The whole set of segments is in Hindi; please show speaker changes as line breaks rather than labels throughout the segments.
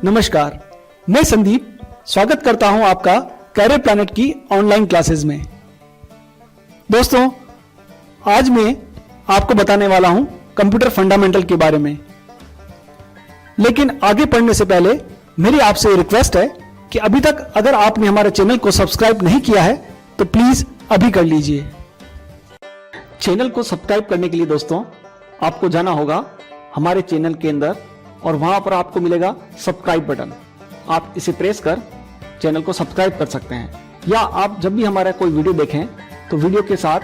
नमस्कार, मैं संदीप स्वागत करता हूं आपका कैरियर प्लैनेट की ऑनलाइन क्लासेस में। दोस्तों, आज मैं आपको बताने वाला हूं कंप्यूटर फंडामेंटल के बारे में। लेकिन आगे पढ़ने से पहले मेरी आपसे रिक्वेस्ट है कि अभी तक अगर आपने हमारे चैनल को सब्सक्राइब नहीं किया है तो प्लीज अभी कर लीजिए। चैनल को सब्सक्राइब करने के लिए दोस्तों आपको जाना होगा हमारे चैनल के अंदर और वहां पर आपको मिलेगा सब्सक्राइब बटन। आप इसे प्रेस कर चैनल को सब्सक्राइब कर सकते हैं, या आप जब भी हमारा कोई वीडियो देखें तो वीडियो के साथ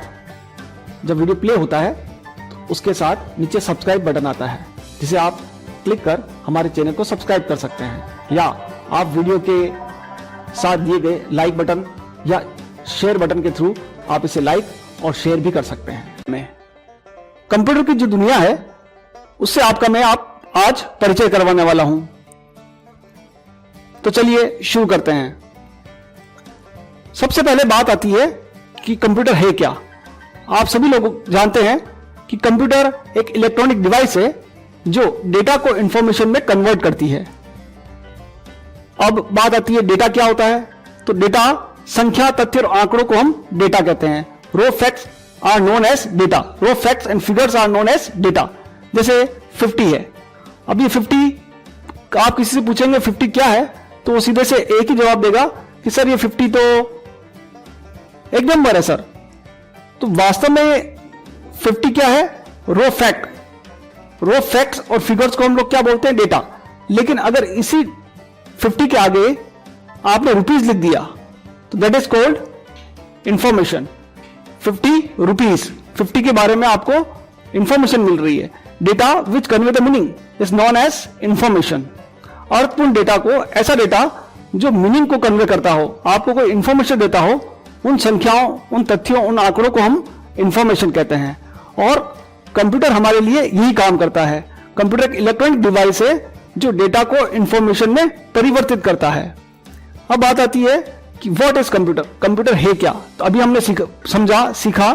जब वीडियो प्ले होता है तो उसके साथ नीचे सब्सक्राइब बटन आता है, जिसे आप क्लिक कर हमारे चैनल को सब्सक्राइब कर सकते हैं, या आप वीडियो के साथ दिए गए लाइक बटन या शेयर बटन के थ्रू आप इसे लाइक और शेयर भी कर सकते हैं। कंप्यूटर की जो दुनिया है उससे मैं आज परिचय करवाने वाला हूं। तो चलिए शुरू करते हैं। सबसे पहले बात आती है कि कंप्यूटर है क्या। आप सभी लोग जानते हैं कि कंप्यूटर एक इलेक्ट्रॉनिक डिवाइस है जो डेटा को इंफॉर्मेशन में कन्वर्ट करती है। अब बात आती है डेटा क्या होता है। तो डेटा संख्या, तथ्य और आंकड़ों को हम डेटा कहते हैं। Raw facts are known as data. Raw facts and figures are known as data. जैसे 50 है। अब ये 50 आप किसी से पूछेंगे 50 क्या है तो वो सीधे से एक ही जवाब देगा कि सर ये 50 तो एक नंबर है सर। तो वास्तव में 50 क्या है? रो फैक्ट। रो फैक्ट्स और फिगर्स को हम लोग क्या बोलते हैं? डेटा। लेकिन अगर इसी 50 के आगे आपने रुपीज लिख दिया तो that is called information. 50 rupees, 50 के बारे में आपको इंफॉर्मेशन मिल रही है। Data which convey the meaning is known as information. अर्थपूर्ण डेटा को, ऐसा डेटा जो मीनिंग को कन्वे करता हो, आपको कोई इंफॉर्मेशन देता हो, उन संख्याओं, उन तथ्यों, उन आंकड़ों को हम इंफॉर्मेशन कहते हैं। और कंप्यूटर हमारे लिए यही काम करता है। कंप्यूटर एक इलेक्ट्रॉनिक डिवाइस है जो डेटा को इंफॉर्मेशन में परिवर्तित करता है। अब बात आती है कि व्हाट इज कंप्यूटर। कंप्यूटर है क्या? तो अभी हमने सीखा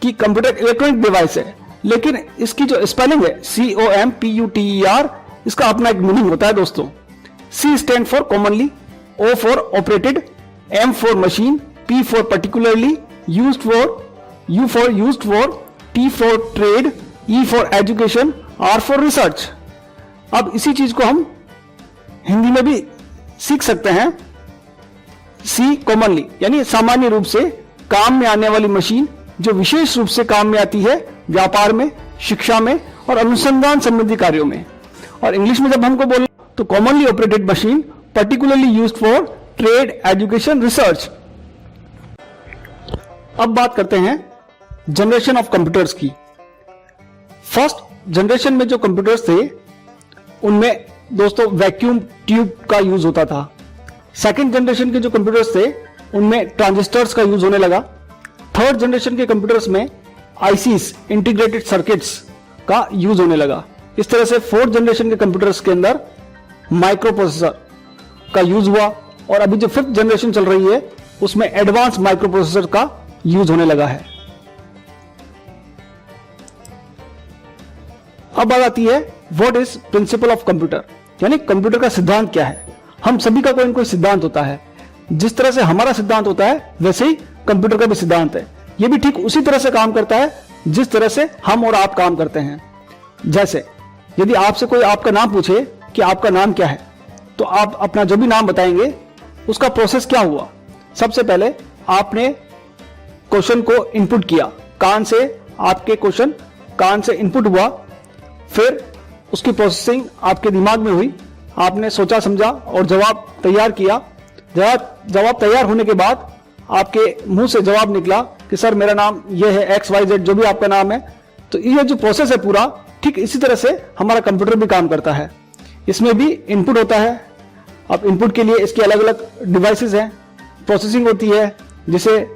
कि कंप्यूटर इलेक्ट्रॉनिक डिवाइस है, लेकिन इसकी जो स्पेलिंग है COMPUTER, इसका अपना एक मीनिंग होता है दोस्तों। C stand for commonly, O for operated, M for machine, P for particularly, U for used for, T for trade, E for education, R for research. अब इसी चीज को हम हिंदी में भी सीख सकते हैं। C कॉमनली यानी सामान्य रूप से काम में आने वाली मशीन जो विशेष रूप से काम में आती है व्यापार में, शिक्षा में और अनुसंधान संबंधी कार्यों में। और इंग्लिश में जब हमको बोलना तो commonly operated machine, particularly used for trade, education, research. अब बात करते हैं जनरेशन ऑफ कंप्यूटर्स की। फर्स्ट जनरेशन में जो कंप्यूटर्स थे उनमें दोस्तों वैक्यूम ट्यूब का यूज होता था। सेकेंड जनरेशन के जो कंप्यूटर्स थे उनमें ट्रांजिस्टर्स का यूज होने लगा। थर्ड जनरेशन के कंप्यूटर्स में आईसीस, इंटीग्रेटेड सर्किट्स का यूज होने लगा। इस तरह से फोर्थ जनरेशन के कंप्यूटर्स के अंदर माइक्रो प्रोसेसर का यूज हुआ, और अभी जो फिफ्थ जनरेशन चल रही है उसमें एडवांस माइक्रो प्रोसेसर का यूज होने लगा है। अब बात आती है what is principle of computer, यानी कंप्यूटर का सिद्धांत क्या है। हम सभी का कोई ना कोई सिद्धांत होता है। जिस तरह से हमारा सिद्धांत होता है वैसे ही कंप्यूटर का भी सिद्धांत है। यह भी ठीक उसी तरह से काम करता है जिस तरह से हम और आप काम करते हैं। जैसे यदि आपसे कोई आपका नाम पूछे कि आपका नाम क्या है, तो आप अपना जो भी नाम बताएंगे उसका प्रोसेस क्या हुआ। सबसे पहले आपने क्वेश्चन को इनपुट किया, कान से आपके क्वेश्चन कान से इनपुट हुआ, फिर उसकी प्रोसेसिंग आपके दिमाग में हुई, आपने सोचा समझा और जवाब तैयार किया। जवाब तैयार होने के बाद आपके मुंह से जवाब निकला कि सर मेरा नाम ये है XYZ, जो भी आपका नाम है। तो ये जो प्रोसेस है पूरा, ठीक इसी तरह से हमारा कंप्यूटर भी काम करता है। इसमें भी इनपुट होता है। अब इनपुट के लिए इसके अलग अलग डिवाइसेस हैं। प्रोसेसिंग होती है, जिसे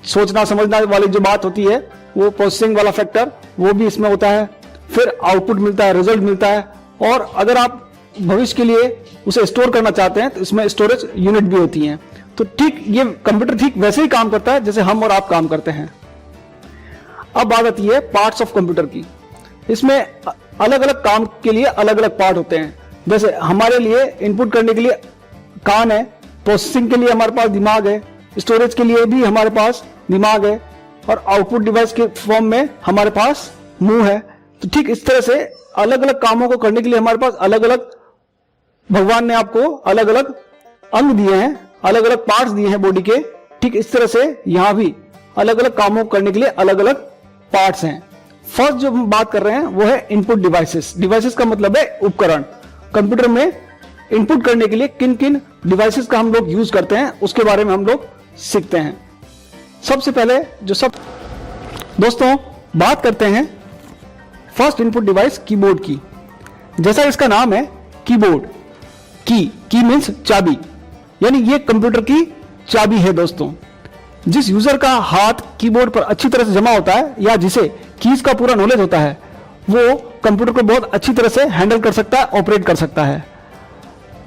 सोचना समझना वाली जो बात होती है वो प्रोसेसिंग वाला फैक्टर, वो भी इसमें होता है। फिर आउटपुट मिलता है, रिजल्ट मिलता है। और अगर आप भविष्य के लिए उसे स्टोर करना चाहते हैं तो इसमें स्टोरेज यूनिट भी होती हैं। तो ठीक ये कंप्यूटर ठीक वैसे ही काम करता है जैसे हम और आप काम करते हैं। अब बात आती है पार्ट्स ऑफ कंप्यूटर की। इसमें अलग अलग काम के लिए अलग अलग पार्ट होते हैं। जैसे हमारे लिए इनपुट करने के लिए कान है, प्रोसेसिंग के लिए हमारे पास दिमाग है, स्टोरेज के लिए भी हमारे पास दिमाग है, और आउटपुट डिवाइस के फॉर्म में हमारे पास मुंह है। तो ठीक इस तरह से अलग अलग कामों को करने के लिए हमारे पास अलग अलग भगवान ने आपको अलग अलग अंग दिए हैं, अलग अलग पार्ट्स दिए हैं बॉडी के। ठीक इस तरह से यहां भी अलग अलग कामों को करने के लिए अलग अलग पार्ट्स हैं। फर्स्ट जो हम बात कर रहे हैं वो है इनपुट डिवाइसेस। डिवाइसेस का मतलब है उपकरण। कंप्यूटर में इनपुट करने के लिए किन किन डिवाइसेस का हम लोग यूज करते हैं उसके बारे में हम लोग सीखते हैं। सबसे पहले दोस्तों बात करते हैं फर्स्ट इनपुट डिवाइस कीबोर्ड की। जैसा इसका नाम है कीबोर्ड, की मीन्स चाबी, यानी ये कंप्यूटर की चाबी है दोस्तों। जिस यूजर का हाथ कीबोर्ड पर अच्छी तरह से जमा होता है या जिसे कीज का पूरा नॉलेज होता है वो कंप्यूटर को बहुत अच्छी तरह से हैंडल कर सकता है, ऑपरेट कर सकता है।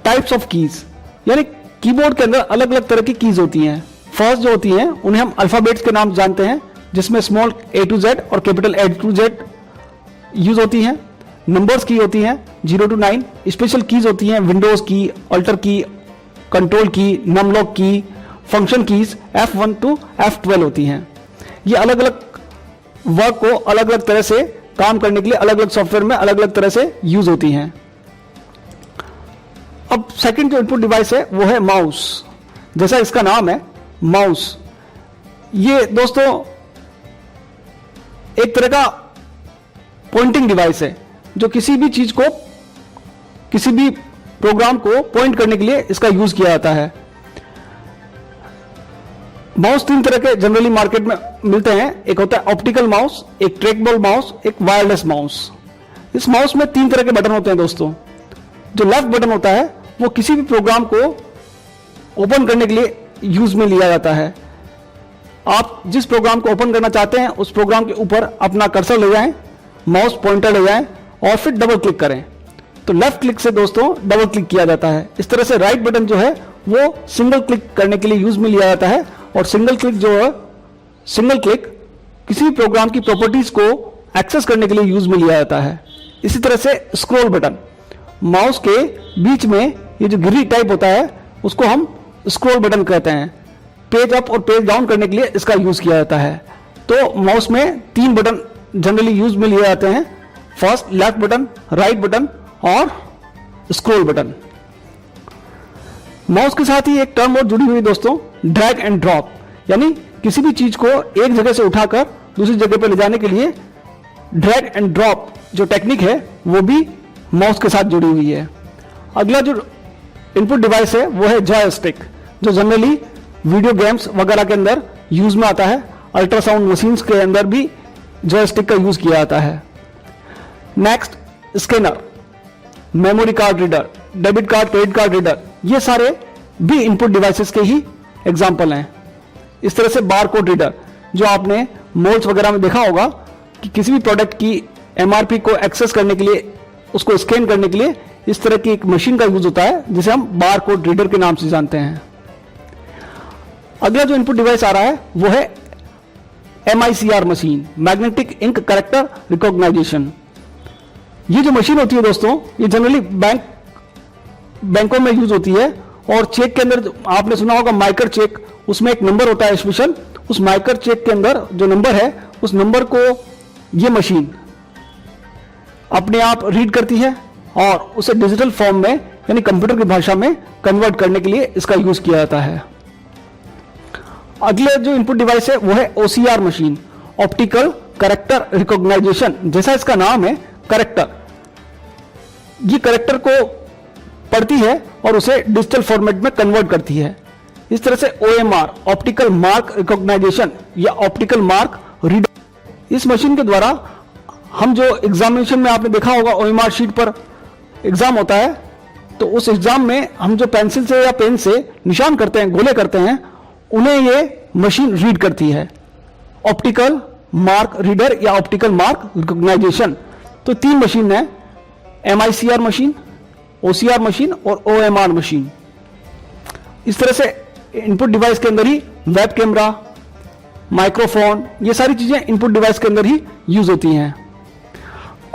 टाइप्स ऑफ कीज, यानी कीबोर्ड के अंदर अलग अलग तरह की कीज होती हैं। फर्स्ट जो होती हैं उन्हें हम अल्फाबेट्स के नाम जानते हैं, जिसमें स्मॉल A to Z और capital A to Z use होती हैं। नंबर्स की होती हैं 0 to 9। स्पेशल कीज होती हैं विंडोज की, अल्टर की, कंट्रोल की, नमलॉक की, function keys F1 to F12 होती हैं। ये अलग अलग वर्क को अलग अलग तरह से काम करने के लिए अलग अलग सॉफ्टवेयर में अलग अलग तरह से यूज होती हैं। अब सेकंड जो इनपुट डिवाइस है वो है माउस। जैसा इसका नाम है माउस, ये दोस्तों एक तरह का पॉइंटिंग डिवाइस है जो किसी भी चीज को, किसी भी प्रोग्राम को पॉइंट करने के लिए इसका यूज किया जाता है। माउस तीन तरह के जनरली मार्केट में मिलते हैं। एक होता है ऑप्टिकल माउस, एक ट्रैकबॉल माउस, एक वायरलेस माउस। इस माउस में तीन तरह के बटन होते हैं दोस्तों। जो लेफ्ट बटन होता है वो किसी भी प्रोग्राम को ओपन करने के लिए यूज में लिया जाता है। आप जिस प्रोग्राम को ओपन करना चाहते हैं उस प्रोग्राम के ऊपर अपना कर्सर ले जाएं, माउस पॉइंटर ले जाएं और फिर डबल क्लिक करें तो लेफ्ट क्लिक से दोस्तों डबल क्लिक किया जाता है। इस तरह से राइट बटन जो है वो सिंगल क्लिक करने के लिए यूज में लिया जाता है, और सिंगल क्लिक किसी भी प्रोग्राम की प्रॉपर्टीज को एक्सेस करने के लिए यूज में लिया जाता है। इसी तरह से स्क्रॉल बटन, माउस के बीच में ये जो गिरी टाइप होता है उसको हम स्क्रॉल बटन कहते हैं। पेज अप और पेज डाउन करने के लिए इसका यूज किया जाता है। तो माउस में तीन बटन जनरली यूज में लिए जाते हैं, first left button, right button और स्क्रॉल बटन। माउस के साथ ही एक टर्म और जुड़ी हुई दोस्तों, ड्रैग एंड ड्रॉप, यानी किसी भी चीज को एक जगह से उठाकर दूसरी जगह पर ले जाने के लिए ड्रैग एंड ड्रॉप जो टेक्निक है वो भी माउस के साथ जुड़ी हुई है। अगला जो इनपुट डिवाइस है वो है जॉयस्टिक, जो जनरली वीडियो गेम्स वगैरह के अंदर यूज में आता है। अल्ट्रासाउंड मशीन्स के अंदर भी जॉयस्टिक का यूज किया जाता है। Next scanner, memory card reader, debit card, credit card reader, ये सारे भी इनपुट डिवाइसेस के ही एग्जाम्पल हैं। इस तरह से बार कोड रीडर, जो आपने मॉल्स वगैरह में देखा होगा कि किसी भी प्रोडक्ट की MRP को एक्सेस करने के लिए, उसको स्कैन करने के लिए इस तरह की एक मशीन का यूज होता है जिसे हम बार कोड रीडर के नाम से जानते हैं। अगला जो इनपुट डिवाइस आ रहा है वो है MICR machine, magnetic ink character recognition. ये जो मशीन होती है दोस्तों ये जनरली बैंकों में यूज होती है, और चेक के अंदर आपने सुना होगा माइकर चेक, उसमें एक नंबर होता है स्पेशल, उस माइकर चेक के अंदर जो नंबर है उस नंबर को ये मशीन अपने आप रीड करती है और उसे डिजिटल फॉर्म में यानी कंप्यूटर की भाषा में कन्वर्ट करने के लिए इसका यूज किया जाता है। अगले जो इनपुट डिवाइस है वो है OCR machine, optical character recognition. जैसा इसका नाम है कैरेक्टर, ये कैरेक्टर को पढ़ती है और उसे डिजिटल फॉर्मेट में कन्वर्ट करती है। इस तरह से OMR, ऑप्टिकल मार्क रिकॉग्नाइजेशन या ऑप्टिकल मार्क रीडर, इस मशीन के द्वारा हम जो एग्जामिनेशन में आपने देखा होगा OMR शीट पर एग्जाम होता है, तो उस एग्जाम में हम जो पेंसिल से या पेन से निशान करते हैं, गोले करते हैं, उन्हें ये मशीन रीड करती है। ऑप्टिकल मार्क रीडर या ऑप्टिकल मार्क रिकॉग्नाइजेशन, तो तीन मशीन है, MICR मशीन, OCR मशीन और OMR मशीन। इस तरह से इनपुट डिवाइस के अंदर ही वेब कैमरा, माइक्रोफोन, ये सारी चीजें इनपुट डिवाइस के अंदर ही यूज होती हैं।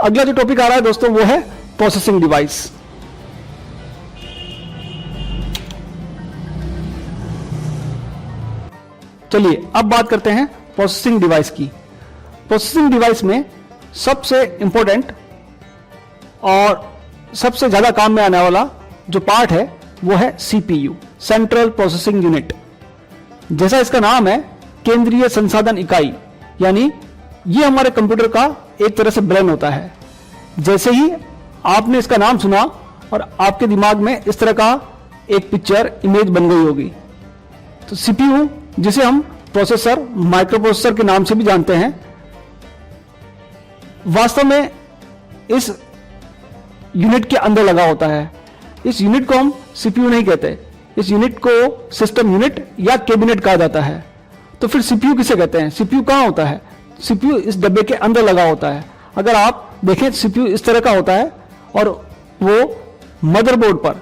अगला जो टॉपिक आ रहा है दोस्तों वो है प्रोसेसिंग डिवाइस। चलिए अब बात करते हैं प्रोसेसिंग डिवाइस की। प्रोसेसिंग डिवाइस में सबसे इंपॉर्टेंट और सबसे ज्यादा काम में आने वाला जो पार्ट है वो है सीपीयू, सेंट्रल प्रोसेसिंग यूनिट। जैसा इसका नाम है, केंद्रीय संसाधन इकाई, यानी ये हमारे कंप्यूटर का एक तरह से ब्रेन होता है। जैसे ही आपने इसका नाम सुना और आपके दिमाग में इस तरह का एक पिक्चर इमेज बन गई होगी। तो सीपीयू, जिसे हम प्रोसेसर, माइक्रो प्रोसेसर के नाम से भी जानते हैं, वास्तव में इस यूनिट के अंदर लगा होता है। इस यूनिट को हम सीपीयू नहीं कहते, इस यूनिट को सिस्टम यूनिट या कैबिनेट कहा जाता है। तो फिर सीपीयू किसे कहते हैं? सीपीयू कहां होता है? सीपीयू इस डब्बे के अंदर लगा होता है। अगर आप देखें, सीपीयू इस तरह का होता है और वो मदरबोर्ड पर,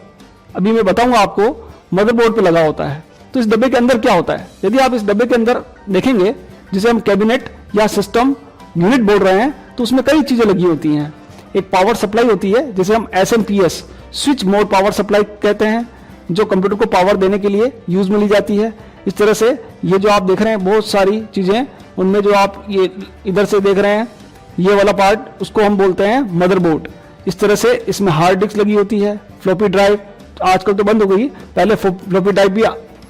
अभी मैं बताऊंगा आपको, मदरबोर्ड पर लगा होता है। तो इस डब्बे के अंदर क्या होता है? यदि आप इस डब्बे के अंदर देखेंगे, जिसे हम कैबिनेट या सिस्टम यूनिट बोल रहे हैं, तो उसमें कई चीजें लगी होती हैं। एक पावर सप्लाई होती है, जिसे हम SMPS, switch mode power supply कहते हैं, जो कंप्यूटर को पावर देने के लिए यूज में ली जाती है। इस तरह से ये जो आप देख रहे हैं बहुत सारी चीजें, उनमें जो आप ये इधर से देख रहे हैं, ये वाला पार्ट, उसको हम बोलते हैं मदरबोर्ड। इस तरह से इसमें हार्ड डिस्क लगी होती है, फ्लॉपी ड्राइव, आजकल तो बंद हो गई, पहले फ्लॉपी ड्राइव भी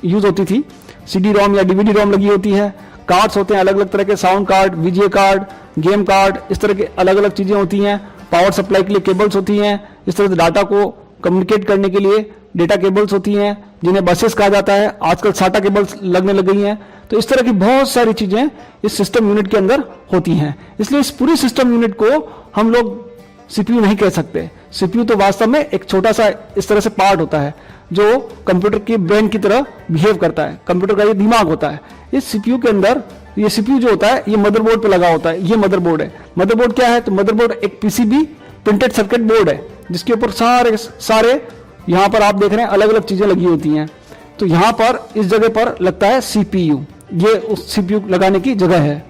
यूज होती थी, सीडी रोम या डीवीडी रोम लगी होती है, कार्ड्स होते हैं अलग अलग तरह के, sound card, VGA card, game card, इस तरह के अलग अलग चीजें होती हैं। पावर सप्लाई के लिए केबल्स होती हैं, इस तरह से डाटा को कम्युनिकेट करने के लिए डेटा केबल्स होती हैं, जिन्हें बसेस कहा जाता है। आजकल साटा केबल्स लगने लग गई हैं। तो इस तरह की बहुत सारी चीजें इस सिस्टम यूनिट के अंदर होती हैं। इसलिए इस पूरी सिस्टम यूनिट को हम लोग सीपीयू नहीं कह सकते। सीपीयू तो वास्तव में एक छोटा सा इस तरह से पार्ट होता है जो कंप्यूटर के ब्रेन की तरह बिहेव करता है। कंप्यूटर का ये दिमाग होता है। इस सीपीयू के अंदर ये सीपीयू जो होता है, ये मदरबोर्ड पे लगा होता है। ये मदरबोर्ड है। मदरबोर्ड क्या है? तो मदरबोर्ड एक पीसीबी, प्रिंटेड सर्किट बोर्ड है, जिसके ऊपर सारे यहां पर आप देख रहे हैं अलग अलग चीजें लगी होती हैं। तो यहां पर इस जगह पर लगता है सीपीयू, ये उस सीपीयू लगाने की जगह है।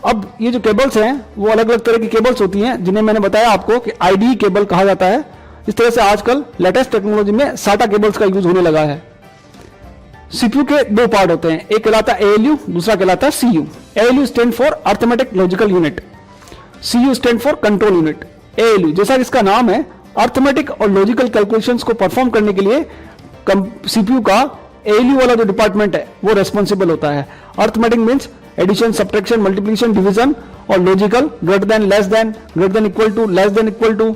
अब ये जो केबल्स हैं वो अलग अलग तरह की केबल्स होती हैं, जिन्हें मैंने बताया आपको कि आईडी केबल कहा जाता है। इस तरह से आजकल लेटेस्ट टेक्नोलॉजी में साटा केबल्स का यूज होने लगा है। सीपीयू के दो पार्ट होते हैं, एक कहलाता है एएलयू, दूसरा कहलाता है CU. ALU stand for arithmetic logical unit, CU stand for control unit. ALU जैसा इसका नाम है, अर्थमेटिक और लॉजिकल कैलकुलेशंस को परफॉर्म करने के लिए सीपीयू का एएलयू वाला जो डिपार्टमेंट है वो रेस्पॉन्सिबल होता है। Arithmetic means addition, subtraction, multiplication, division, और logical greater than, less than, greater than equal to, less than equal to,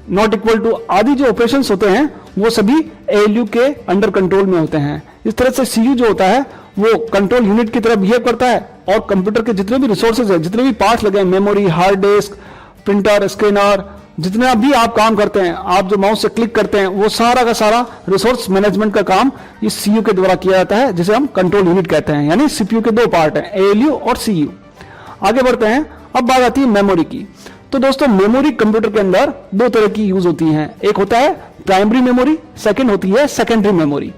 not equal to आदि जो ऑपरेशंस होते हैं वो सभी एएलयू के अंडर कंट्रोल में होते हैं। इस तरह से सीयू जो होता है वो कंट्रोल यूनिट की तरह बिहेव करता है और कंप्यूटर के जितने भी रिसोर्सेज है, जितने भी पार्ट्स लगे हैं, memory, hard disk, printer, scanner, जितना भी आप काम करते हैं, आप जो माउस से क्लिक करते हैं, वो सारा का सारा रिसोर्स मैनेजमेंट का काम इस सीयू के द्वारा किया जाता है, जिसे हम कंट्रोल यूनिट कहते हैं। यानी सीपीयू के दो पार्ट हैं, एएलयू और सीयू। आगे बढ़ते हैं, अब बात आती है मेमोरी की। तो दोस्तों, मेमोरी कंप्यूटर के अंदर दो तरह की यूज होती हैं। एक होता है प्राइमरी मेमोरी, सेकंड होती है secondary memory.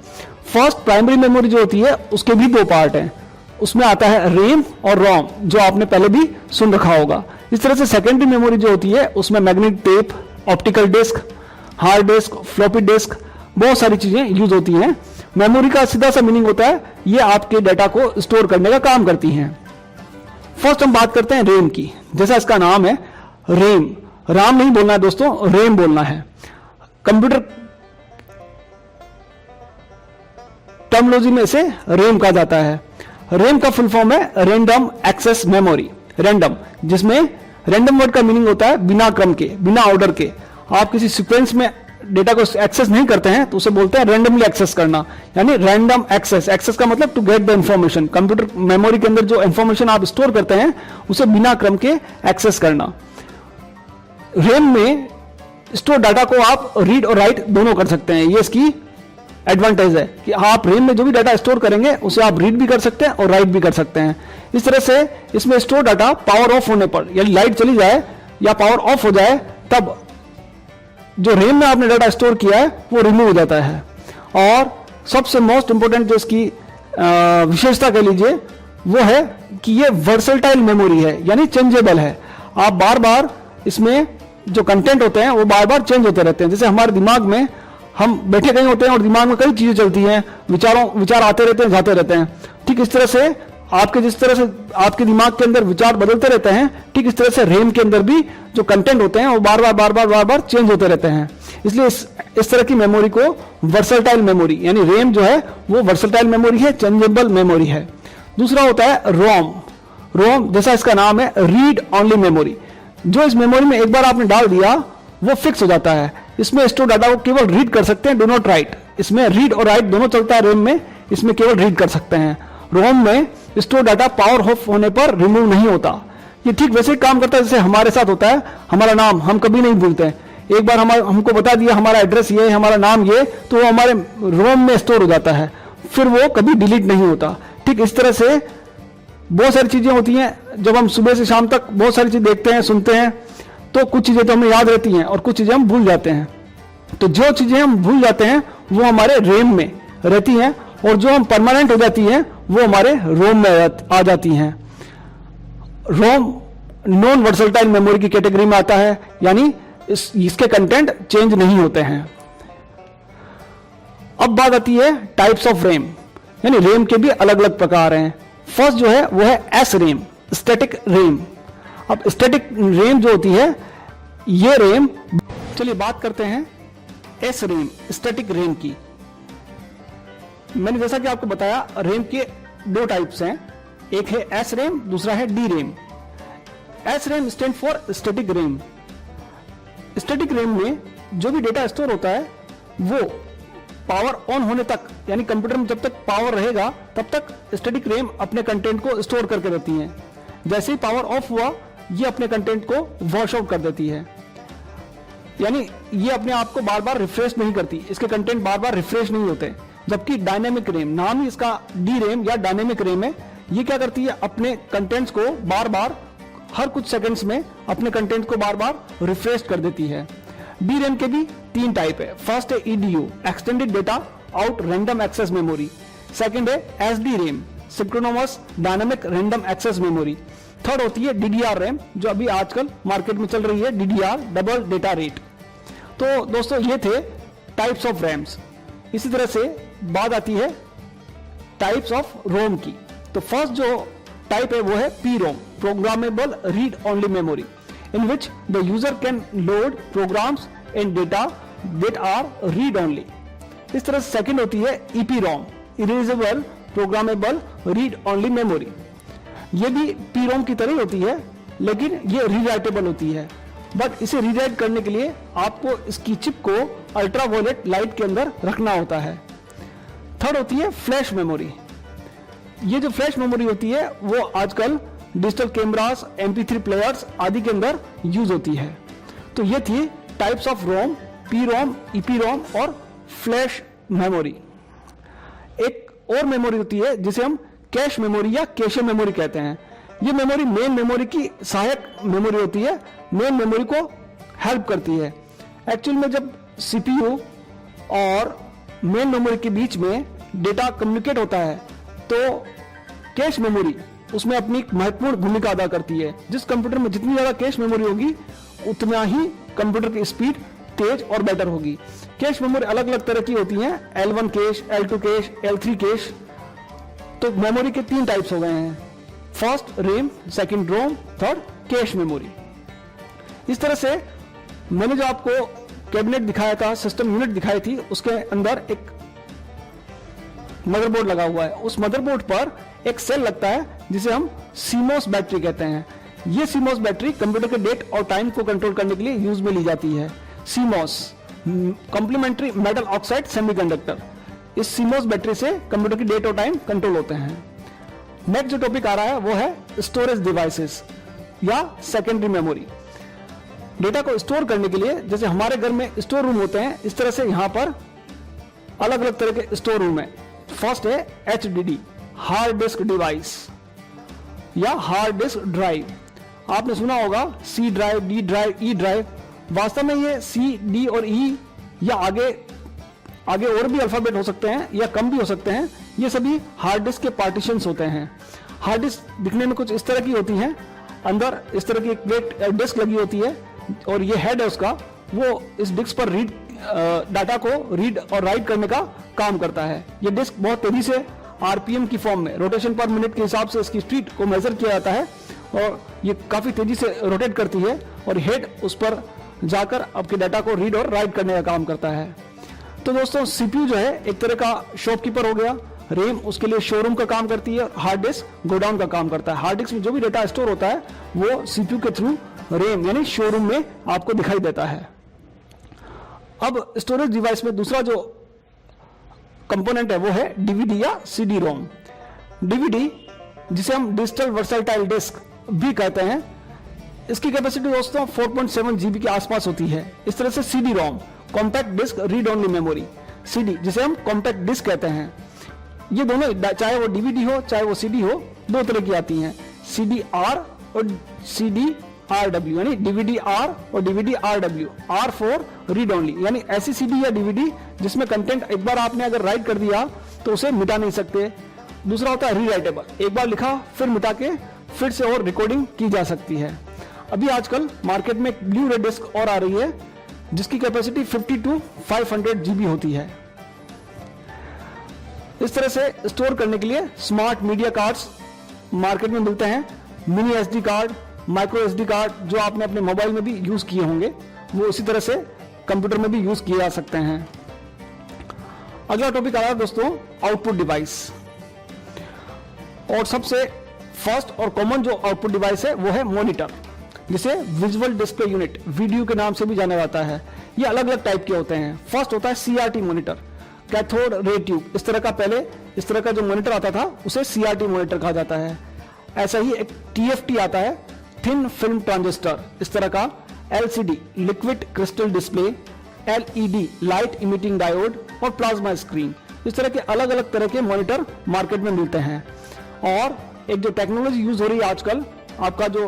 First primary memory जो होती है उसके भी दो पार्ट हैं, उसमें आता है रैम और रोम, जो आपने पहले भी सुन रखा होगा। इस तरह से सेकेंडरी मेमोरी जो होती है उसमें magnetic tape, optical disk, hard disk, floppy disk, बहुत सारी चीजें यूज होती हैं। मेमोरी का सीधा सा मीनिंग होता है ये आपके डाटा को स्टोर करने का काम करती हैं। फर्स्ट हम बात करते हैं रैम की। जैसा इसका नाम है, रैम, राम नहीं बोलना है दोस्तों, रैम बोलना है। कंप्यूटर टर्मिनोलॉजी में इसे रैम कहा जाता है। रैम का फुल फॉर्म है रैंडम एक्सेस मेमोरी। रैंडम, जिसमें रैंडम वर्ड का मीनिंग होता है बिना क्रम के, बिना ऑर्डर के। आप किसी सीक्वेंस में डेटा को एक्सेस नहीं करते हैं तो उसे बोलते हैं रैंडमली एक्सेस करना, यानी रैंडम एक्सेस। एक्सेस का मतलब to get the information. Computer memory के अंदर जो इंफॉर्मेशन आप स्टोर करते हैं उसे बिना क्रम के एक्सेस करना। रैम में स्टोर डाटा को आप रीड और राइट दोनों कर सकते हैं। ये इसकी एडवांटेज है कि आप रैम में जो भी डाटा स्टोर करेंगे उसे आप रीड भी कर सकते हैं और राइट भी कर सकते हैं। इस तरह से इसमें स्टोर डाटा पावर ऑफ होने पर, यानी लाइट चली जाए या पावर ऑफ हो जाए, तब जो रैम में आपने डाटा स्टोर किया है वो रिमूव हो जाता है। और सबसे मोस्ट इंपोर्टेंट जो इसकी विशेषता कह लीजिए वो है कि ये वर्सेटाइल मेमोरी है, यानी चेंजेबल है। आप बार बार इसमें जो कंटेंट होते हैं वो बार बार चेंज होते रहते हैं। जैसे हमारे दिमाग में हम बैठे कहीं होते हैं और दिमाग में कई चीजें चलती हैं, विचार आते रहते हैं, जाते रहते हैं। ठीक इस तरह से जिस तरह से आपके दिमाग के अंदर विचार बदलते रहते हैं, ठीक इस तरह से रैम के अंदर भी जो कंटेंट होते हैं वो बार बार चेंज होते रहते हैं। इसलिए इस तरह की मेमोरी को वर्सटाइल मेमोरी, यानी रैम जो है वो वर्सटाइल मेमोरी है, चेंजेबल मेमोरी है। दूसरा होता है रोम, जैसा इसका नाम है, रीड ओनली मेमोरी। जो इस मेमोरी में एक बार आपने डाल दिया वो फिक्स हो जाता है। इसमें स्टोर डाटा को केवल रीड कर सकते हैं, डू नॉट राइट। इसमें रीड और राइट दोनों चलता है रैम में, इसमें केवल रीड कर सकते हैं। रोम में स्टोर डाटा पावर ऑफ होने पर रिमूव नहीं होता। ये ठीक वैसे ही काम करता है जैसे हमारे साथ होता है। हमारा नाम हम कभी नहीं भूलते हैं, एक बार हमको बता दिया हमारा एड्रेस ये, हमारा नाम ये, तो वो हमारे रोम में स्टोर हो जाता है, फिर वो कभी डिलीट नहीं होता। ठीक इस तरह से बहुत सारी चीजें होती हैं। जब हम सुबह से शाम तक बहुत सारी चीज देखते हैं, सुनते हैं, तो कुछ चीजें तो हमें याद रहती हैं और कुछ चीजें हम भूल जाते हैं। तो जो चीजें हम भूल जाते हैं वो हमारे रैम में रहती हैं, और जो हम परमानेंट हो जाती हैं वो हमारे रोम में आ जाती हैं। रोम नॉन वर्सटाइल मेमोरी की कैटेगरी में आता है, यानी इसके कंटेंट चेंज नहीं होते हैं। अब बात आती है टाइप्स ऑफ रैम, यानी रैम के भी अलग अलग प्रकार हैं। फर्स्ट जो है वो है एस रैम, स्टैटिक रैम। अब स्टैटिक रैम जो होती है ये रैम, चलिए बात करते हैं एस रैम, स्टैटिक रैम की। मैंने जैसा कि आपको बताया रैम के दो टाइप्स हैं, एक है एस रैम, दूसरा है D RAM. S RAM stand for static RAM. Static RAM में जो भी डेटा स्टोर होता है वो पावर ऑन होने तक, यानी कंप्यूटर में जब तक पावर रहेगा तब तक स्टैटिक रैम अपने कंटेंट को स्टोर करके रहती है। जैसे ही पावर ऑफ हुआ ये अपने कंटेंट को वॉश आउट कर देती है, यानी ये अपने आप को बार बार रिफ्रेश नहीं करती, इसके कंटेंट बार बार रिफ्रेश नहीं होते। जबकि डायनेमिक रैम, नाम ही इसका डी रैम या डायनेमिक रैम है, ये क्या करती है अपने कंटेंट्स को बार बार हर कुछ सेकंड्स में अपने कंटेंट को बार बार रिफ्रेश कर देती है। डी रैम के भी तीन टाइप है। फर्स्ट है EDO, extended data out random access memory. Second है SD RAM, synchronous dynamic random access memory. Third होती है डीडीआर रैम, जो अभी आजकल मार्केट में चल रही है, डीडीआर, डबल डेटा रेट। तो दोस्तों ये थे टाइप्स ऑफ रैम्स। इसी तरह से बात आती है टाइप्स ऑफ रोम की। तो फर्स्ट जो टाइप है वो है P ROM, programmable read only memory, in which the user can load programs and data that are read only. इस तरह से सेकंड होती है EPROM, erasable programmable read only memory. ये भी PROM की तरह होती है, लेकिन ये रीराइटेबल होती है, बट इसे रीराइट करने के लिए आपको इसकी चिप को अल्ट्रावायलेट लाइट के अंदर रखना होता है। थर्ड होती है फ्लैश मेमोरी। ये जो फ्लैश मेमोरी होती है वो आजकल डिजिटल कैमरास, MP3 प्लेयर्स आदि के अंदर यूज होती है। तो ये थी types of ROM, PROM, EPROM और फ्लैश मेमोरी। एक और मेमोरी होती है जिसे हम कैश मेमोरी या कैशे मेमोरी कहते हैं। ये मेमोरी मेन मेमोरी की सहायक मेमोरी होती है, मेन मेमोरी को हेल्प करती है। एक्चुअल में जब CPU और मेन मेमोरी के बीच में डेटा कम्युनिकेट होता है तो कैश मेमोरी उसमें अपनी महत्वपूर्ण भूमिका अदा करती है। जिस कंप्यूटर में जितनी ज्यादा कैश मेमोरी होगी उतना ही कंप्यूटर की स्पीड तेज और बेटर होगी। कैश मेमोरी अलग अलग तरह की होती हैं, L1 cash, L2 cash, L3 cash. तो मेमोरी के तीन टाइप्स हो गए हैं, फर्स्ट रैम, सेकंड रोम, थर्ड कैश मेमोरी। इस तरह से मैंने जो आपको कैबिनेट दिखाया था, सिस्टम यूनिट दिखाई थी, उसके अंदर एक मदरबोर्ड लगा हुआ है। उस मदरबोर्ड पर एक सेल लगता है जिसे हम CMOS बैटरी कहते हैं। ये CMOS बैटरी कंप्यूटर के डेट और टाइम को कंट्रोल करने के लिए यूज में ली जाती है। CMOS, complementary metal oxide semiconductor. इस CMOS बैटरी से कंप्यूटर की डेट और टाइम कंट्रोल होते हैं। नेक्स्ट जो टॉपिक आ रहा है वो है स्टोरेज डिवाइसेस या सेकेंडरी मेमोरी। डेटा को स्टोर करने के लिए जैसे हमारे घर में स्टोर रूम होते हैं, इस तरह से यहाँ पर अलग अलग तरह के स्टोर रूम है। फर्स्ट है HDD, हार्ड डिस्क डिवाइस या हार्ड डिस्क ड्राइव। आपने सुना होगा C drive, D drive, E drive. वास्तव में ये C, D और E या आगे और भी अल्फाबेट हो सकते हैं या कम भी हो सकते हैं, ये सभी हार्ड डिस्क के पार्टीशंस होते हैं। हार्ड डिस्क दिखने में कुछ इस तरह की होती हैं, अंदर इस तरह की एक प्लेट डिस्क लगी होती है और ये हेड है उसका, वो इस डिस्क पर डाटा को रीड और राइट करने का काम करता है। ये डिस्क बहुत तेजी से आरपीएम की फॉर्म में रोटेशन पर मिनट के हिसाब से इसकी स्पीड को मेजर किया जाता है और ये काफी तेजी से रोटेट करती है और हेड उस पर जाकर आपके डाटा को रीड और राइट करने का काम करता है। तो दोस्तों सीपीयू जो है एक तरह का शॉपकीपर हो गया, रैम उसके लिए शोरूम का काम करती है, हार्ड डिस्क गोडाउन का काम करता है। हार्ड डिस्क में जो भी डाटा स्टोर होता है वो सीपीयू के थ्रू रैम यानी शोरूम में आपको दिखाई देता है। अब स्टोरेज डिवाइस में दूसरा जो कंपोनेंट है वो है डीवीडी या सीडी रोम। डीवीडी जिसे हम डिजिटल वर्सटाइल डिस्क भी कहते हैं, इसकी कैपेसिटी दोस्तों 4.7 जीबी के आसपास होती है। इस तरह से CD ROM compact disk read only memory, CD जिसे हम कॉम्पैक्ट डिस्क कहते हैं, ये दोनों चाहे वो डीवीडी हो चाहे वो सीडी हो दो तरह की आती हैं, सीडी आर और सीडी आरडब्ल्यू यानी डीवीडी आर और DVD RW. R for read only यानी ऐसी सीडी या डीवीडी जिसमें कंटेंट एक बार आपने अगर राइट कर दिया तो उसे मिटा नहीं सकते। दूसरा होता है रीराइटेबल, एक बार लिखा फिर मिटा के फिर से और रिकॉर्डिंग की जा सकती है। अभी आजकल मार्केट में एक ब्लू रे डिस्क और आ रही है जिसकी कैपेसिटी 50 to 500 जीबी होती है। इस तरह से स्टोर करने के लिए स्मार्ट मीडिया कार्ड्स मार्केट में मिलते हैं। Mini SD card, micro SD card जो आपने अपने मोबाइल में भी यूज किए होंगे वो इसी तरह से कंप्यूटर में भी यूज किए जा सकते हैं। अगला टॉपिक आ रहा है दोस्तों आउटपुट डिवाइस, और सबसे फर्स्ट और कॉमन जो आउटपुट डिवाइस है वो है मॉनिटर, जिसे विजुअल डिस्प्ले यूनिट वीडियो के नाम से भी जाना जाता है। ये अलग अलग टाइप के होते हैं। फर्स्ट होता है CRT monitor, cathode ray tube. इस तरह का पहले इस तरह का जो मॉनिटर आता था उसे सीआरटी मॉनिटर कहा जाता है। ऐसा ही एक टीएफटी आता है, थिन फिल्म ट्रांजिस्टर। इस तरह का LCD liquid crystal display, LED light emitting diode और प्लाज्मा स्क्रीन। इस तरह के अलग अलग तरह के मॉनिटर मार्केट में मिलते हैं। और एक जो टेक्नोलॉजी यूज हो रही है आजकल, आपका जो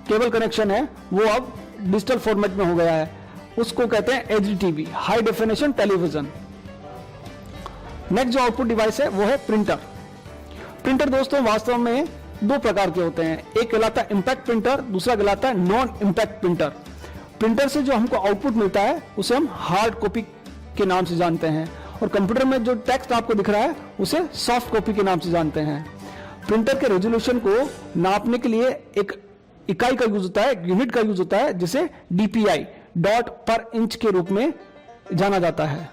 केबल कनेक्शन है वो अब डिजिटल फॉर्मेट में हो गया है, उसको कहते हैं HDTV, high definition television. Next जो आउटपुट डिवाइस है वो है प्रिंटर। प्रिंटर दोस्तों वास्तव में दो प्रकार के होते हैं, एक कहलाता है इंपैक्ट प्रिंटर, दूसरा कहलाता है नॉन इंपैक्ट प्रिंटर। प्रिंटर से जो हमको आउटपुट मिलता है उसे हम हार्ड कॉपी के नाम से जानते हैं, और कंप्यूटर में जो टेक्स्ट आपको दिख रहा है उसे सॉफ्ट कॉपी के नाम से जानते हैं। प्रिंटर के रेजोल्यूशन को नापने के लिए एक इकाई का यूज होता है, एक यूनिट का यूज होता है जिसे डीपीआई डॉट पर इंच के रूप में जाना जाता है।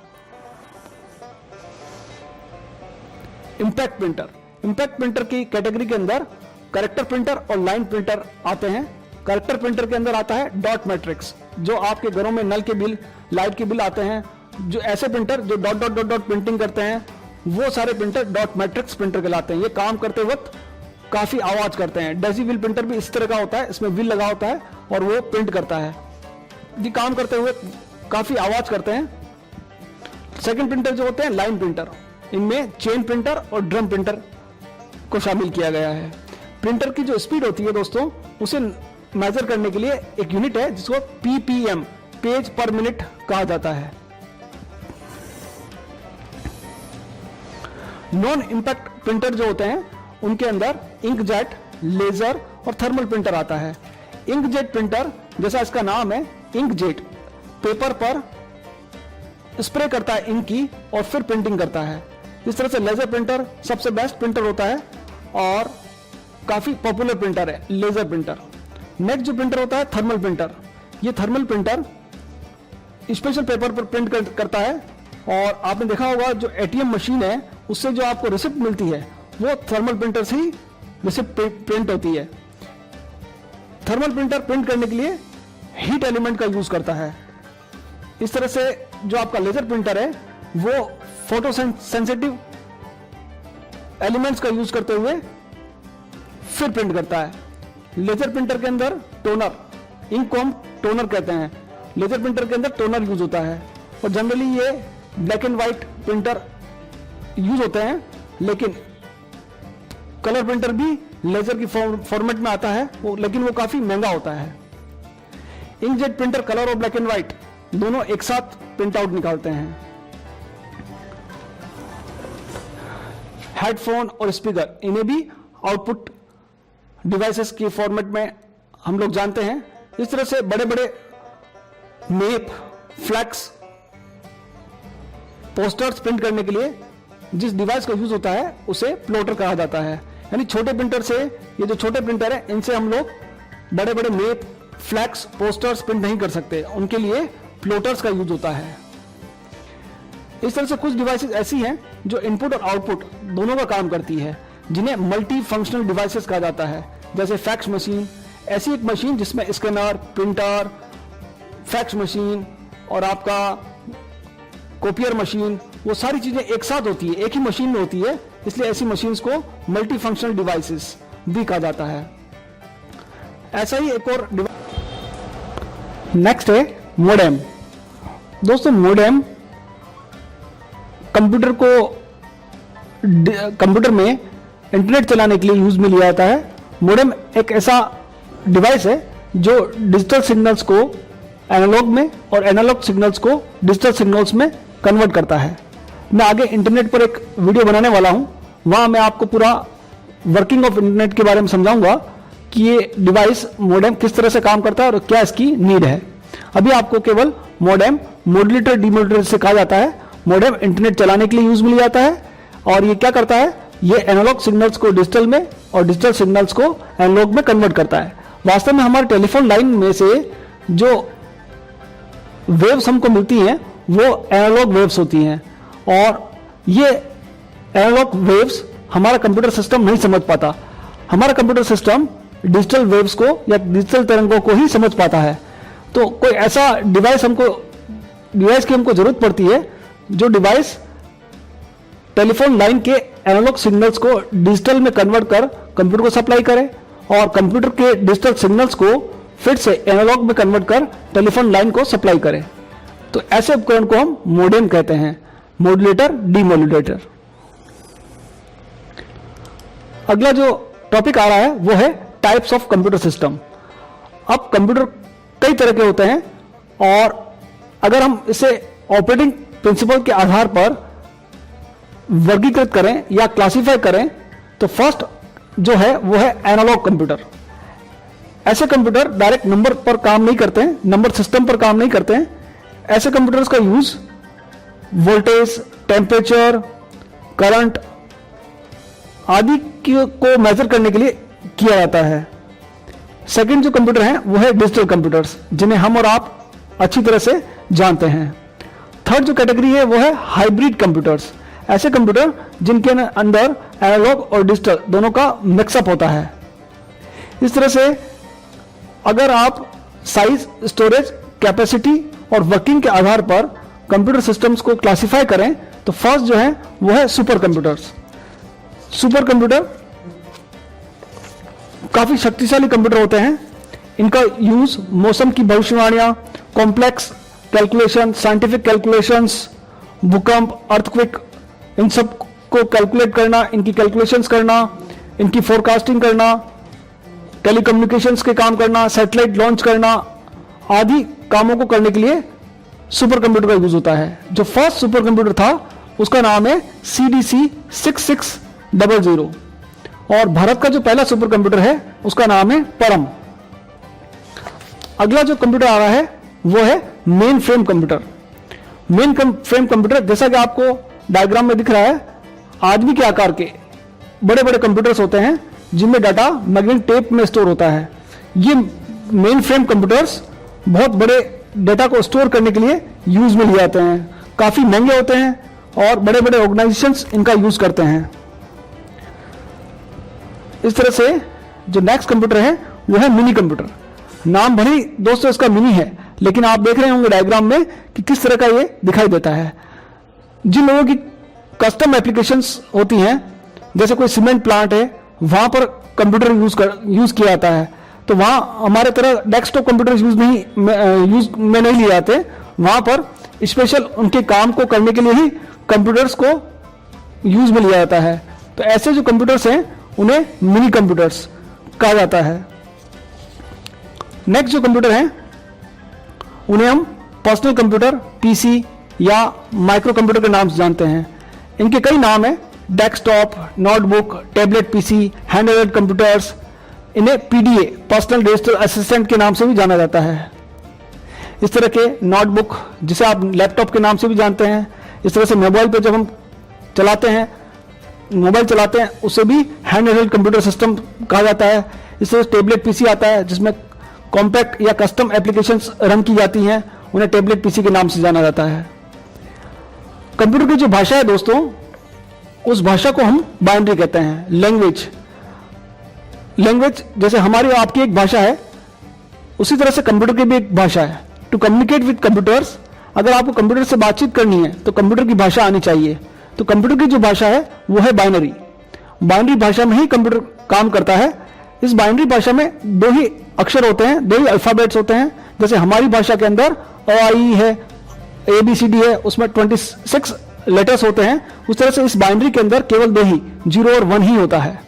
इंपैक्ट प्रिंटर, इंपैक्ट प्रिंटर की कैटेगरी के अंदर कैरेक्टर प्रिंटर और लाइन प्रिंटर आते हैं। कैरेक्टर प्रिंटर के अंदर आता है डॉट मैट्रिक्स, जो आपके घरों में नल के बिल, लाइट के बिल आते हैं, जो ऐसे प्रिंटर जो dot dot dot dot printing करते हैं वो सारे प्रिंटर डॉट मैट्रिक्स प्रिंटर कहलाते हैं। ये काम करते वक्त काफी आवाज करते हैं। डेसीविल प्रिंटर भी इस तरह का होता है, इसमें व्हील लगा होता है और वो प्रिंट करता है। ये काम करते हुए काफी आवाज करते हैं। सेकंड प्रिंटर जो होते हैं लाइन प्रिंटर, इनमें चेन प्रिंटर और ड्रम प्रिंटर को शामिल किया गया है। प्रिंटर की जो स्पीड होती है दोस्तों उसे मेजर करने के लिए एक यूनिट है जिसको पीपीएम, पेज पर मिनट कहा जाता है। नॉन इंपैक्ट प्रिंटर जो होते हैं उनके अंदर इंकजेट, लेजर और थर्मल प्रिंटर आता है। इंकजेट प्रिंटर जैसा इसका नाम है, इंकजेट पेपर पर स्प्रे करता है इंक की और फिर प्रिंटिंग करता है। इस तरह से लेजर प्रिंटर सबसे बेस्ट प्रिंटर होता है और काफी पॉपुलर प्रिंटर है लेजर प्रिंटर। नेक्स्ट जो प्रिंटर होता है थर्मल प्रिंटर। ये थर्मल प्रिंटर स्पेशल पेपर पर प्रिंट करता है, और आपने देखा होगा जो एटीएम मशीन है उससे जो आपको रिसिप्ट मिलती है वो थर्मल प्रिंटर से ही रिसिप्ट प्रिंट होती है। थर्मल प्रिंटर प्रिंट करने के लिए हीट एलिमेंट का यूज करता है। इस तरह से जो आपका लेजर प्रिंटर है वो फोटो सेंसिटिव एलिमेंट्स का यूज करते हुए फिर प्रिंट करता है। लेजर प्रिंटर के अंदर टोनर, इंक को हम टोनर कहते हैं, लेजर प्रिंटर के अंदर टोनर यूज होता है। और जनरली ये black and white printer use होते हैं, लेकिन कलर प्रिंटर भी लेजर की फॉर्मेट में आता है लेकिन वो काफी महंगा होता है। इंकजेट प्रिंटर कलर और ब्लैक एंड व्हाइट दोनों एक साथ प्रिंट आउट निकालते हैं। हेडफोन और स्पीकर, इन्हें भी आउटपुट डिवाइसेस की फॉर्मेट में हम लोग जानते हैं। इस तरह से बड़े बड़े मेप, फ्लैक्स पोस्टर्स प्रिंट करने के लिए जिस डिवाइस का यूज होता है उसे प्लॉटर कहा जाता है। यानी छोटे प्रिंटर से, ये जो छोटे प्रिंटर है इनसे हम लोग बड़े बड़े मेप, फ्लैक्स, पोस्टर्स प्रिंट नहीं कर सकते, उनके लिए प्लॉटर्स का यूज होता है। इस तरह से कुछ डिवाइसेस ऐसी हैं जो इनपुट और आउटपुट दोनों का काम करती है, जिन्हें मल्टी फंक्शनल डिवाइसेस कहा जाता है। जैसे फैक्स मशीन, ऐसी एक मशीन जिसमें स्कैनर, प्रिंटर, फैक्स मशीन और आपका कॉपियर मशीन, वो सारी चीजें एक साथ होती है, एक ही मशीन में होती है, इसलिए ऐसी मशीन्स को मल्टी फंक्शनल डिवाइसेस भी कहा जाता है। ऐसा ही एक और नेक्स्ट है मोडेम। दोस्तों मोडेम कंप्यूटर में इंटरनेट चलाने के लिए यूज में लिया जाता है। मोडेम एक ऐसा डिवाइस है जो डिजिटल सिग्नल्स को एनालॉग में और एनालॉग सिग्नल्स को डिजिटल सिग्नल्स में कन्वर्ट करता है। मैं आगे इंटरनेट पर एक वीडियो बनाने वाला हूं, वहां मैं आपको पूरा वर्किंग ऑफ इंटरनेट के बारे में समझाऊंगा कि ये डिवाइस मोडेम किस तरह से काम करता है और क्या इसकी नीड है। अभी आपको केवल मोडेम मॉड्यूलेटर डीमॉड्यूलेटर से कहा जाता है। मोडेम इंटरनेट चलाने के लिए यूज में लिया जाता है और ये क्या करता है, ये एनालॉग सिग्नल्स को डिजिटल में और डिजिटल सिग्नल्स को एनालॉग में कन्वर्ट करता है। वास्तव में हमारे टेलीफोन लाइन में से जो वेव्स हमको मिलती हैं वो एनालॉग वेव्स होती हैं और ये एनालॉग वेव्स हमारा कंप्यूटर सिस्टम नहीं समझ पाता। हमारा कंप्यूटर सिस्टम डिजिटल वेव्स को या डिजिटल तरंगों को ही समझ पाता है। तो कोई ऐसा डिवाइस की हमको जरूरत पड़ती है जो डिवाइस टेलीफोन लाइन के एनालॉग सिग्नल्स को डिजिटल में कन्वर्ट कर कंप्यूटर को सप्लाई करे और कंप्यूटर के डिजिटल सिग्नल्स को फिर से एनालॉग में कन्वर्ट कर टेलीफोन लाइन को सप्लाई करे। तो ऐसे उपकरण को हम मोडेम कहते हैं, मॉड्यूलेटर डीमॉड्यूलेटर। अगला जो टॉपिक आ रहा है वो है टाइप्स ऑफ कंप्यूटर सिस्टम। अब कंप्यूटर कई तरह के होते हैं और अगर हम इसे ऑपरेटिंग प्रिंसिपल के आधार पर वर्गीकृत करें या क्लासिफाई करें तो फर्स्ट जो है वो है एनालॉग कंप्यूटर। ऐसे कंप्यूटर डायरेक्ट नंबर पर काम नहीं करते हैं, नंबर सिस्टम पर काम नहीं करते हैं। ऐसे कंप्यूटर्स का यूज वोल्टेज, टेम्परेचर, करंट आदि को मेजर करने के लिए किया जाता है। सेकंड जो कंप्यूटर है वो है डिजिटल कंप्यूटर्स, जिन्हें हम और आप अच्छी तरह से जानते हैं। थर्ड जो कैटेगरी है वो है हाइब्रिड कंप्यूटर्स। ऐसे कंप्यूटर जिनके अंदर एनालॉग और डिजिटल दोनों का मिक्सअप होता है। इस तरह से अगर आप साइज, स्टोरेज, कैपेसिटी और वर्किंग के आधार पर कंप्यूटर सिस्टम्स को क्लासिफाई करें तो फर्स्ट जो है वो है सुपर कंप्यूटर्स। सुपर कंप्यूटर काफी शक्तिशाली कंप्यूटर होते हैं। इनका यूज मौसम की भविष्यवाणियां, कॉम्प्लेक्स कैलकुलेशन, साइंटिफिक कैलकुलेशंस, भूकंप, अर्थक्वेक, इन सब को कैलकुलेट करना, इनकी कैलकुलेशंस करना, इनकी फोरकास्टिंग करना, टेलीकम्युनिकेशंस के काम करना, सैटेलाइट लॉन्च करना आदि कामों को करने के लिए सुपर कंप्यूटर का यूज होता है। जो फर्स्ट सुपर कंप्यूटर था उसका नाम है CDC 6600 और भारत का जो पहला सुपर कंप्यूटर है उसका नाम है परम। अगला जो कंप्यूटर आ रहा है वो है main frame computer. Main frame computer जैसा कि आपको डायग्राम में दिख रहा है, आदमी के आकार के बड़े बड़े कंप्यूटर्स होते हैं जिनमें डाटा मैग्नेटिक टेप में स्टोर होता है। ये मेन फ्रेम कंप्यूटर्स बहुत बड़े डाटा को स्टोर करने के लिए यूज में लिए जाते हैं। काफी महंगे होते हैं और बड़े बड़े ऑर्गेनाइजेशंस इनका यूज करते हैं। इस तरह से जो नेक्स्ट कंप्यूटर है वो है मिनी कंप्यूटर। नाम भले ही दोस्तों इसका मिनी है, लेकिन आप देख रहे होंगे डायग्राम में कि किस तरह का ये दिखाई देता है। जिन लोगों की कस्टम एप्लीकेशंस होती हैं, जैसे कोई सीमेंट प्लांट है, वहां पर कंप्यूटर यूज किया जाता है, तो वहां हमारे तरह डेस्कटॉप कंप्यूटर यूज में नहीं लिए जाते। वहां पर स्पेशल उनके काम को करने के लिए ही कंप्यूटर्स को यूज में लिया जाता है। तो ऐसे जो कंप्यूटर्स हैं उन्हें मिनी कंप्यूटर्स कहा जाता है। नेक्स्ट जो कंप्यूटर हैं उन्हें हम पर्सनल कंप्यूटर, पीसी या माइक्रो कंप्यूटर के नाम से जानते हैं। इनके कई नाम हैं, desktop, notebook, tablet PC, hand held computers. इन्हें PDA, पर्सनल डिजिटल असिस्टेंट के नाम से भी जाना जाता है। इस तरह के नोटबुक जिसे आप लैपटॉप के नाम से भी जानते हैं इस तरह से मोबाइल पे जब हम चलाते हैं, मोबाइल चलाते हैं, उसे भी हैंड हेल्ड कंप्यूटर सिस्टम कहा जाता है। इस तरह से टेबलेट पीसी आता है जिसमें कॉम्पैक्ट या कस्टम एप्लीकेशंस रन की जाती हैं, उन्हें टेबलेट पीसी के नाम से जाना जाता है। कंप्यूटर की जो भाषा है दोस्तों, उस भाषा को हम बाइनरी कहते हैं, लैंग्वेज। लैंग्वेज जैसे हमारी और आपकी एक भाषा है, उसी तरह से कंप्यूटर की भी एक भाषा है। टू कम्युनिकेट विद कंप्यूटर्स, अगर आपको कंप्यूटर से बातचीत करनी है तो कंप्यूटर की भाषा आनी चाहिए। तो कंप्यूटर की जो भाषा है वो है बाइनरी। बाइनरी भाषा में ही कंप्यूटर काम करता है। इस बाइनरी भाषा में दो ही अक्षर होते हैं, दो ही अल्फाबेट्स होते हैं। जैसे हमारी भाषा के अंदर अ आ ई है, ABCD है, उसमें 26 लेटर्स होते हैं। उस तरह से इस बाइनरी के अंदर केवल दो ही, 0 और 1 ही होता है।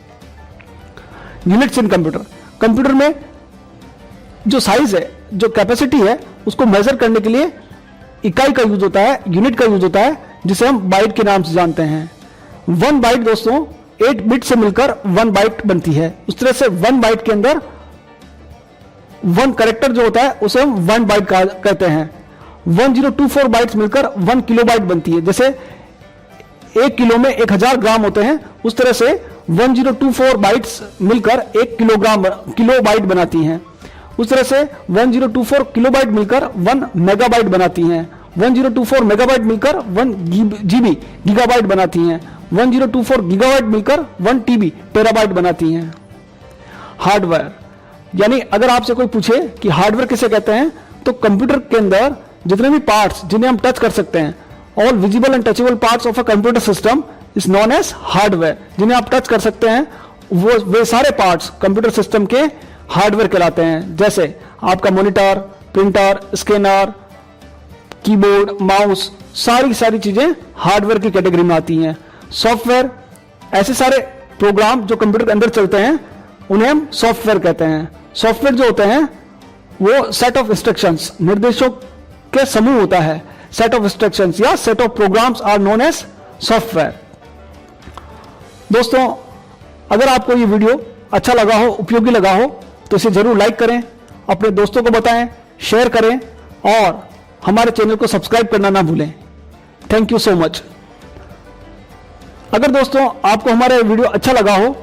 यूनिट्स इन कंप्यूटर, कंप्यूटर में जो साइज है, जो कैपेसिटी है, उसको मेजर करने के लिए इकाई का यूज होता है, यूनिट का यूज होता है, जिसे हम बाइट के नाम से जानते हैं। 1 बाइट दोस्तों 8 बिट से मिलकर 1 बाइट बनती है। उस तरह से 1 बाइट के अंदर 1 कैरेक्टर जो होता है उसे हम 1 बाइट कहते हैं। 1024 बाइट्स मिलकर 1 किलोबाइट बनती है। जैसे 1 किलो में 1000 ग्राम होते हैं, उस तरह से 1024 बाइट्स मिलकर 1 किलोबाइट बनाती हैं। उस तरह से 1024 किलोबाइट मिलकर 1 मेगाबाइट बनाती हैं। 1024 मेगाबाइट मिलकर 1 GB गीगाबाइट बनाती हैं। 1024 गीगाबाइट मिलकर 1 TB टेराबाइट बनाती हैं। हार्डवेयर, यानी अगर आपसे कोई पूछे कि हार्डवेयर किसे कहते हैं, तो कंप्यूटर के अंदर जितने भी पार्ट्स जिन्हें हम टच कर सकते हैं, all visible and touchable parts of a computer system is known as hardware. जिन्हें आप टच कर सकते हैं वे सारे पार्ट्स कंप्यूटर सिस्टम के हार्डवेयर कहलाते हैं। जैसे आपका monitor, printer, scanner, keyboard, mouse, सारी चीजें हार्डवेयर की कैटेगरी में आती हैं। सॉफ्टवेयर, ऐसे सारे प्रोग्राम जो कंप्यूटर के अंदर चलते हैं उन्हें हम सॉफ्टवेयर कहते हैं। सॉफ्टवेयर जो होते हैं वो सेट ऑफ इंस्ट्रक्शंस, निर्देशों के समूह होता है। सेट ऑफ इंस्ट्रक्शंस या set of programs are known as software. दोस्तों, अगर आपको ये वीडियो अच्छा लगा हो, उपयोगी लगा हो, तो इसे जरूर लाइक करें, अपने दोस्तों को बताएं, शेयर करें और हमारे चैनल को सब्सक्राइब करना ना भूलें। Thank you so much. अगर दोस्तों आपको हमारा वीडियो अच्छा लगा हो